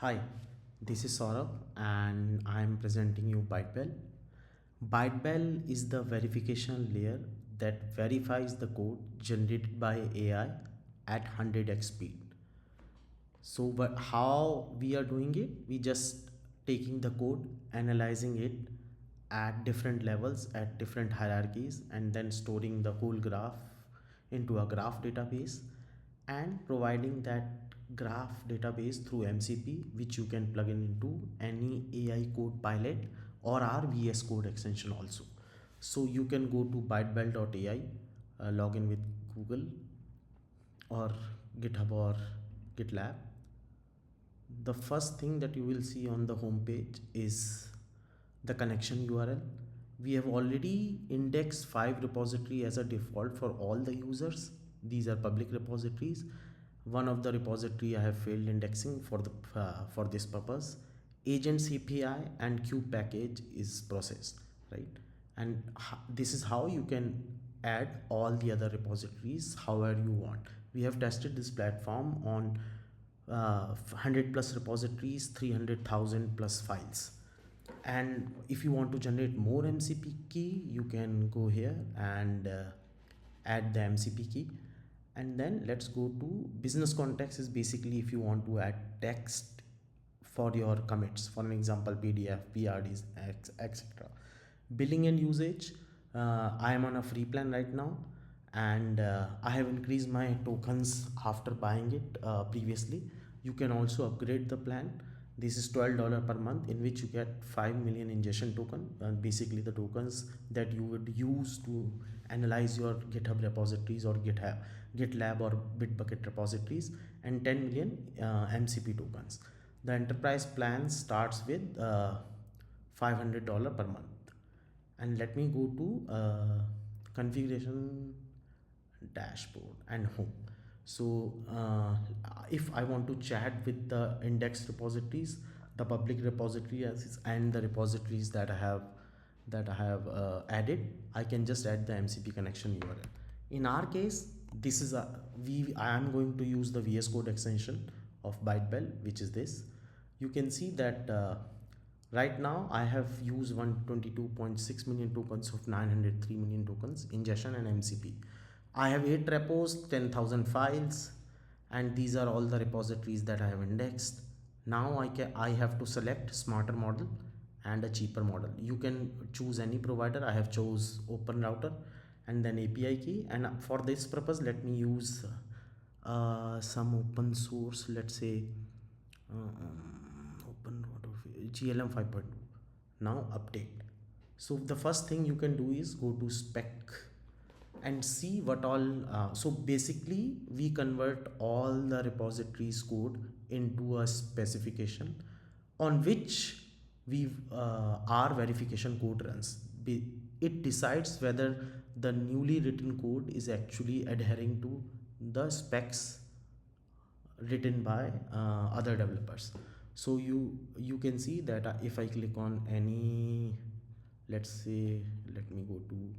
Hi, this is Saurabh and I am presenting you ByteBell. ByteBell is the verification layer that verifies the code generated by AI at 100x speed. So how we are doing it? We just taking the code, analyzing it at different levels, at different hierarchies, and then storing the whole graph into a graph database and providing that graph database through MCP, which you can plug in into any AI code pilot or our VS Code extension also. So you can go to bytebell.ai, log in with Google or GitHub or GitLab. The first thing that you will see on the home page is the connection URL. We have already indexed 5 repository as a default for all the users. These are public repositories. One of the repository I have failed indexing for this purpose. Agents API and Kube package is processed, right? And this is how you can add all the other repositories however you want. We have tested this platform on 100 plus repositories, 300,000 plus files. And if you want to generate more MCP key, you can go here and add the MCP key. And then let's go to business context. Is basically if you want to add text for your commits, for an example PDF, PRDs, etc. Billing and usage, I am on a free plan right now, and I have increased my tokens after buying it previously. You can also upgrade the plan. This is $12 per month, in which you get 5 million ingestion token, basically the tokens that you would use to analyze your GitHub repositories or GitLab or Bitbucket repositories, and 10 million MCP tokens. The enterprise plan starts with $500 per month. And let me go to configuration, dashboard and home. So if I want to chat with the index repositories, the public repository and the repositories that I have added, I can just add the MCP connection URL. In our case, this is I am going to use the VS Code extension of ByteBell, which is this. You can see that right now I have used 122.6 million tokens of 903 million tokens ingestion and MCP. I have 8 repos, 10,000 files, and these are all the repositories that I have indexed. Now I have to select smarter model and a cheaper model. You can choose any provider. I have chose open router and then API key, and for this purpose let me use some open source, let's say open GLM 5.2. Now update. So the first thing you can do is go to spec and see what all so basically we convert all the repositories code into a specification on which we our verification code runs. It decides whether the newly written code is actually adhering to the specs written by other developers. So you can see that if I click on any, let's say, let me go to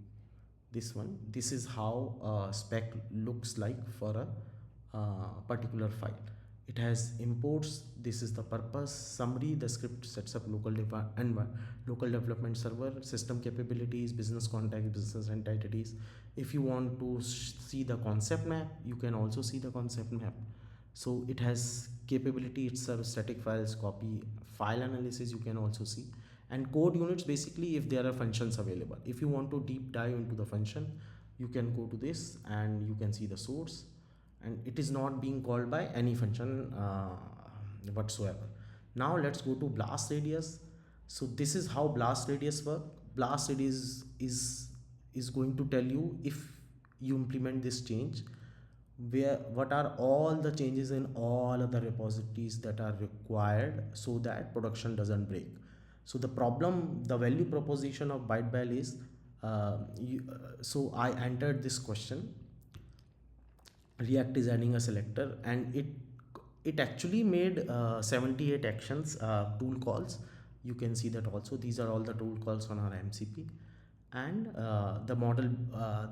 this one. This is how spec looks like for a particular file. It has imports. This is the purpose summary. The script sets up local development server, system capabilities, business context, business entities. If you want to see the concept map, you can also see the concept map. So it has capability. It serves static files, copy, file analysis. You can also see, and code units, basically if there are functions available. If you want to deep dive into the function, you can go to this and you can see the source, and it is not being called by any function whatsoever. Now let's go to blast radius. So this is how blast radius work. Blast radius is going to tell you if you implement this change, what are all the changes in all of the repositories that are required so that production doesn't break. So the value proposition of ByteBell is so I entered this question. React is adding a selector, and it actually made 78 actions, tool calls. You can see that also. These are all the tool calls on our MCP, and the model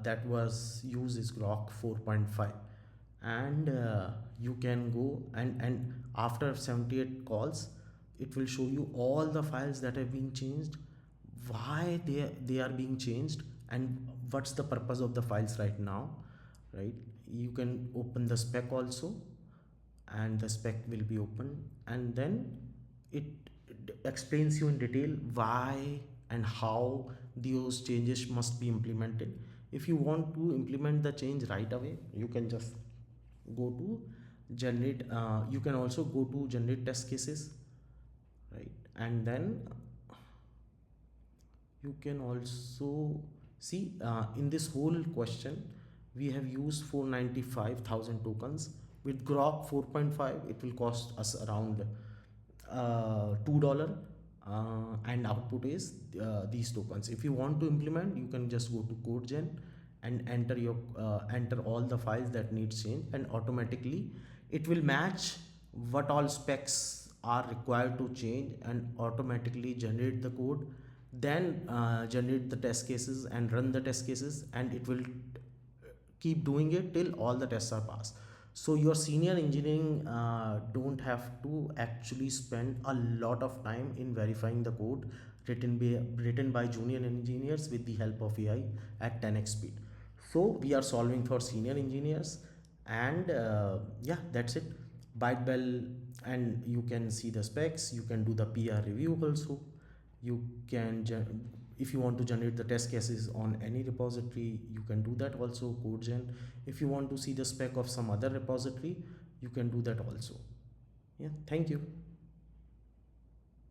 that was used is Grok 4.5. And you can go and After 78 calls, it will show you all the files that have been changed, why they are being changed, and what's the purpose of the files right now, right? You can open the spec also, and the spec will be open, and then it explains you in detail why and how those changes must be implemented. If you want to implement the change right away, you can just go to generate, you can also go to generate test cases, right? And then you can also see, in this whole question we have used 495,000 tokens. With Grok 4.5 it will cost us around $2, and output is these tokens. If you want to implement, you can just go to CodeGen and enter all the files that need change, and automatically it will match what all specs are required to change and automatically generate the code. Then generate the test cases and run the test cases, and it will keep doing it till all the tests are passed. So your senior engineering don't have to actually spend a lot of time in verifying the code written by junior engineers with the help of AI at 10x speed. So we are solving for senior engineers, and yeah, that's it. ByteBell, and you can see the specs, you can do the PR review also. You can if you want to generate the test cases on any repository, you can do that also, CodeGen. If you want to see the spec of some other repository, you can do that also. Yeah, thank you.